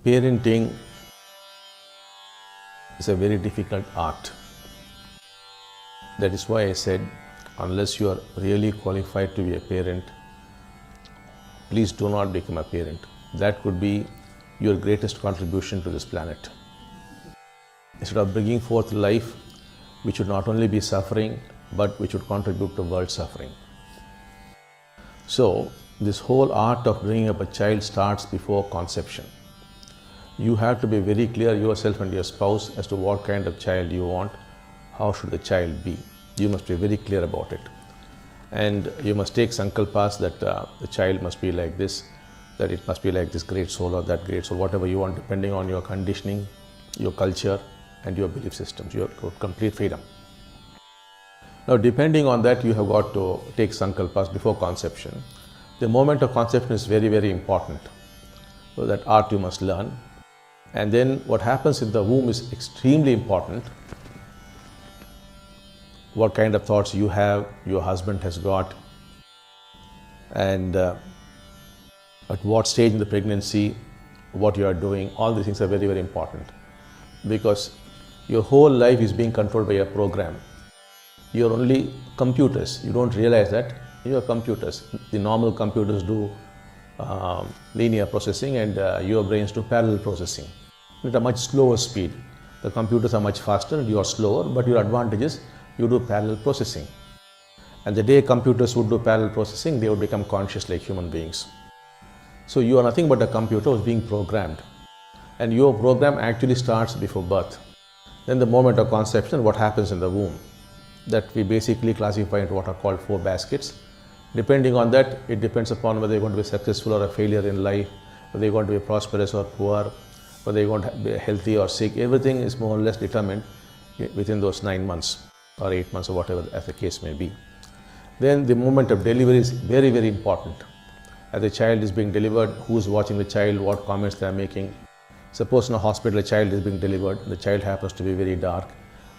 Parenting is a very difficult art. That is why I said, unless you are really qualified to be a parent, please do not become a parent. That could be your greatest contribution to this planet. Instead of bringing forth life which would not only be suffering, but which would contribute to world suffering. So, this whole art of bringing up a child starts before conception. You have to be very clear yourself and your spouse as to what kind of child you want, how should the child be. You must be very clear about it. And you must take Sankalpas that the child must be like this, that it must be like this great soul or that great soul, whatever you want, depending on your conditioning, your culture, and your belief systems. You have complete freedom. Now, depending on that, you have got to take Sankalpas before conception. The moment of conception is very, very important. So that art you must learn. And then what happens in the womb is extremely important. What kind of thoughts you have, your husband has got, and at what stage in the pregnancy, what you are doing, all these things are very, very important. Because your whole life is being controlled by a program. You are only computers. You don't realize that you are computers. The normal computers do linear processing, and your brains do parallel processing at a much slower speed. The computers are much faster and you are slower, but your advantage is you do parallel processing. And the day computers would do parallel processing, they would become conscious like human beings. So you are nothing but a computer who is being programmed. And your program actually starts before birth. Then the moment of conception, what happens in the womb, that we basically classify into what are called 4 baskets. Depending on that, it depends upon whether you're going to be successful or a failure in life, whether you're going to be prosperous or poor, whether you're going to be healthy or sick. Everything is more or less determined within those 9 months or 8 months or whatever as the case may be. Then the moment of delivery is very, very important. As the child is being delivered, who is watching the child, what comments they are making. Suppose in a hospital a child is being delivered, the child happens to be very dark,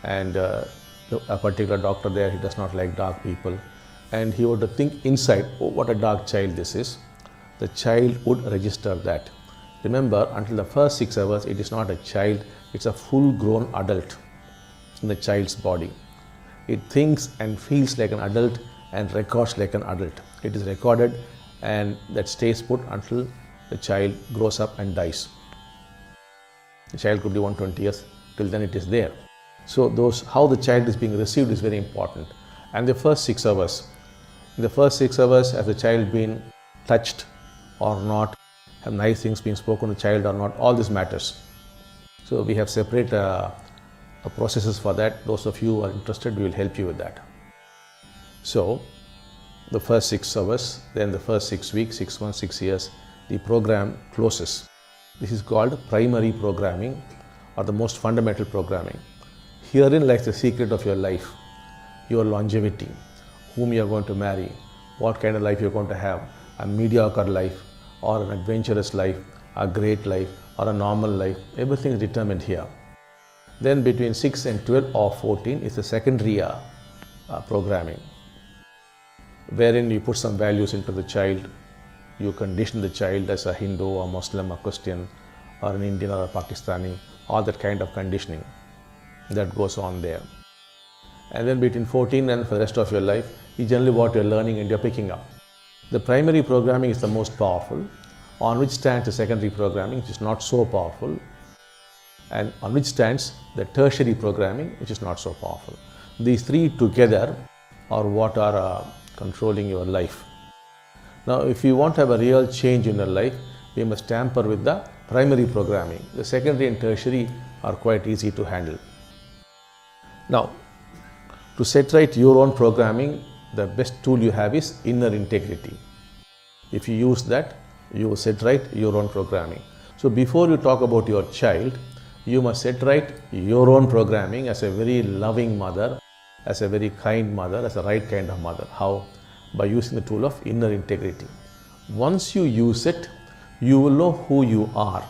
and a particular doctor there, he does not like dark people, and he would think inside, oh, what a dark child this is. The child would register that. Remember, until the first 6 hours, it is not a child, it's a full-grown adult in the child's body. It thinks and feels like an adult and records like an adult. It is recorded, and that stays put until the child grows up and dies. The child could be 120 years, till then it is there. So how the child is being received is very important. And the first 6 hours, in the first 6 hours, has the child been touched or not, have nice things been spoken to the child or not, all this matters. So we have separate processes for that. Those of you who are interested, we will help you with that. So the first 6 hours, then the first 6 weeks, 6 months, 6 years, the program closes. This is called primary programming, or the most fundamental programming. Herein lies the secret of your life, your longevity, whom you are going to marry, what kind of life you are going to have, a mediocre life or an adventurous life, a great life or a normal life. Everything is determined here. Then between 6 and 12 or 14 is the secondary programming, wherein you put some values into the child. You condition the child as a Hindu or Muslim or Christian or an Indian or a Pakistani, all that kind of conditioning that goes on there. And then between 14 and for the rest of your life is generally what you're learning and you're picking up. The primary programming is the most powerful, on which stands the secondary programming, which is not so powerful, and on which stands the tertiary programming, which is not so powerful. These 3 together are what are controlling your life. Now, if you want to have a real change in your life, we must tamper with the primary programming. The secondary and tertiary are quite easy to handle. Now, to set right your own programming, the best tool you have is inner integrity. If you use that, you will set right your own programming. So before you talk about your child, you must set right your own programming as a very loving mother, as a very kind mother, as a right kind of mother. How? By using the tool of inner integrity. Once you use it, you will know who you are.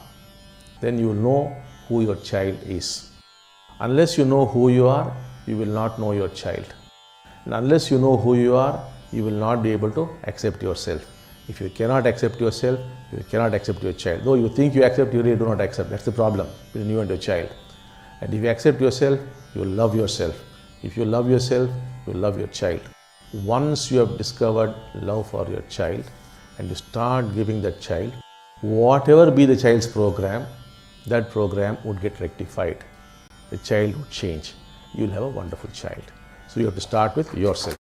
Then you will know who your child is. Unless you know who you are, you will not know your child. And unless you know who you are, you will not be able to accept yourself. If you cannot accept yourself, you cannot accept your child. Though you think you accept, you really do not accept. That's the problem between you and your child. And if you accept yourself, you will love yourself. If you love yourself, you will love your child. Once you have discovered love for your child and you start giving that child, whatever be the child's program, that program would get rectified. The child would change. You will have a wonderful child. So you have to start with yourself.